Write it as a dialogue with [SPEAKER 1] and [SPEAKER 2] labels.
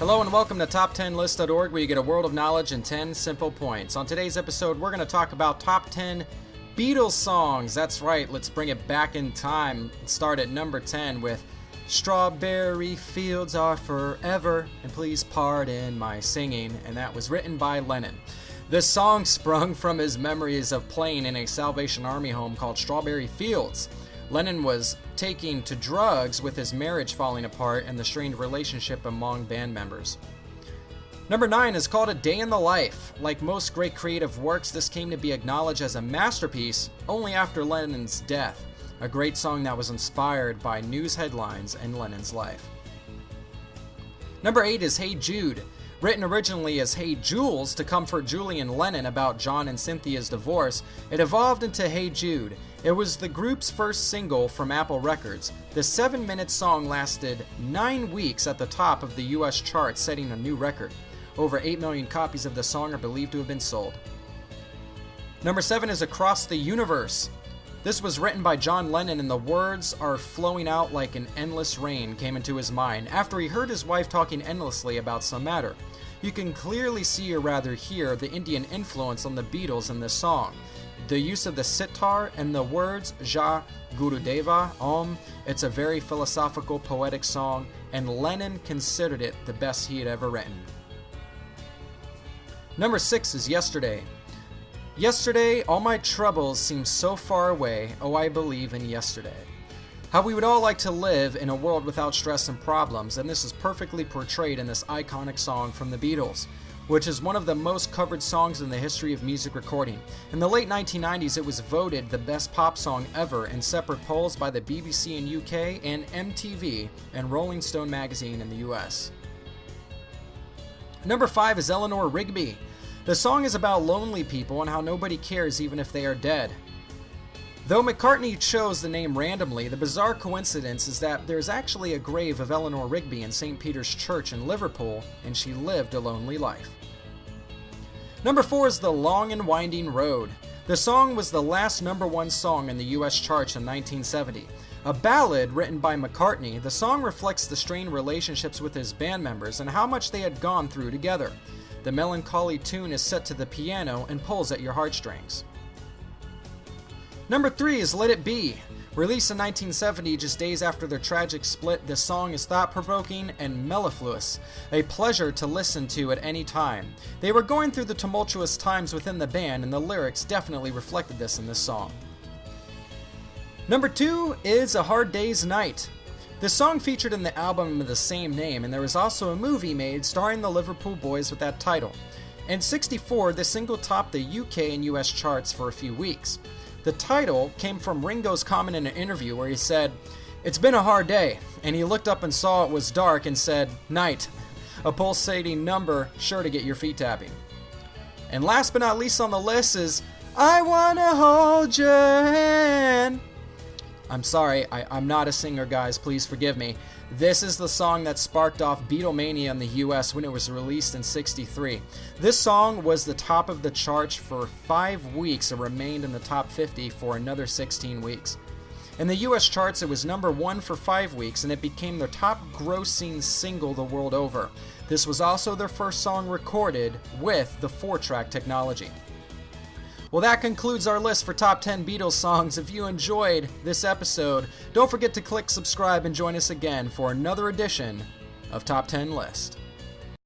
[SPEAKER 1] Hello and welcome to top10list.org, where you get a world of knowledge in 10 simple points. On today's episode, we're going to talk about top 10 Beatles songs. That's right, let's bring it back in time. Let's start at number 10 with Strawberry Fields Are Forever, and please pardon my singing, and that was written by Lennon. This song sprung from his memories of playing in a Salvation Army home called Strawberry Fields. Lennon was taking to drugs with his marriage falling apart and the strained relationship among band members. Number 9 is called A Day in the Life. Like most great creative works, this came to be acknowledged as a masterpiece only after Lennon's death, a great song that was inspired by news headlines in Lennon's life. Number 8 is Hey Jude. Written originally as Hey Jules to comfort Julian Lennon about John and Cynthia's divorce, it evolved into Hey Jude. It was the group's first single from Apple Records. The 7-minute song lasted 9 weeks at the top of the US charts, setting a new record. Over 8 million copies of the song are believed to have been sold. Number 7 is Across the Universe. This was written by John Lennon, and the words are flowing out like an endless rain came into his mind after he heard his wife talking endlessly about some matter. You can clearly see, or rather hear, the Indian influence on the Beatles in this song. The use of the sitar and the words Ja Gurudeva Om. It's a very philosophical, poetic song, and Lennon considered it the best he had ever written. Number 6 is Yesterday. Yesterday, all my troubles seem so far away. Oh, I believe in yesterday. How we would all like to live in a world without stress and problems, and this is perfectly portrayed in this iconic song from the Beatles, which is one of the most covered songs in the history of music recording. In the late 1990s, it was voted the best pop song ever in separate polls by the BBC in UK and MTV and Rolling Stone magazine in the US. Number 5 is Eleanor Rigby. The song is about lonely people and how nobody cares even if they are dead. Though McCartney chose the name randomly, the bizarre coincidence is that there's actually a grave of Eleanor Rigby in St. Peter's Church in Liverpool, and she lived a lonely life. Number 4 is The Long and Winding Road. The song was the last number 1 song in the US charts in 1970. A ballad written by McCartney, the song reflects the strained relationships with his band members and how much they had gone through together. The melancholy tune is set to the piano and pulls at your heartstrings. Number 3 is Let It Be. Released in 1970, just days after their tragic split, this song is thought-provoking and mellifluous, a pleasure to listen to at any time. They were going through the tumultuous times within the band, and the lyrics definitely reflected this in this song. Number 2 is A Hard Day's Night. This song featured in the album of the same name, and there was also a movie made starring the Liverpool Boys with that title. In '64, the single topped the UK and US charts for a few weeks. The title came from Ringo's comment in an interview where he said, "It's been a hard day," and he looked up and saw it was dark and said, "Night," a pulsating number sure to get your feet tapping. And last but not least on the list is I Wanna Hold Your Hand. I'm sorry, I'm not a singer, guys, please forgive me. This is the song that sparked off Beatlemania in the US when it was released in '63. This song was the top of the charts for 5 weeks and remained in the top 50 for another 16 weeks. In the US charts, it was number 1 for 5 weeks, and it became their top grossing single the world over. This was also their first song recorded with the 4-track technology. Well, that concludes our list for top 10 Beatles songs. If you enjoyed this episode, don't forget to click subscribe and join us again for another edition of Top 10 List.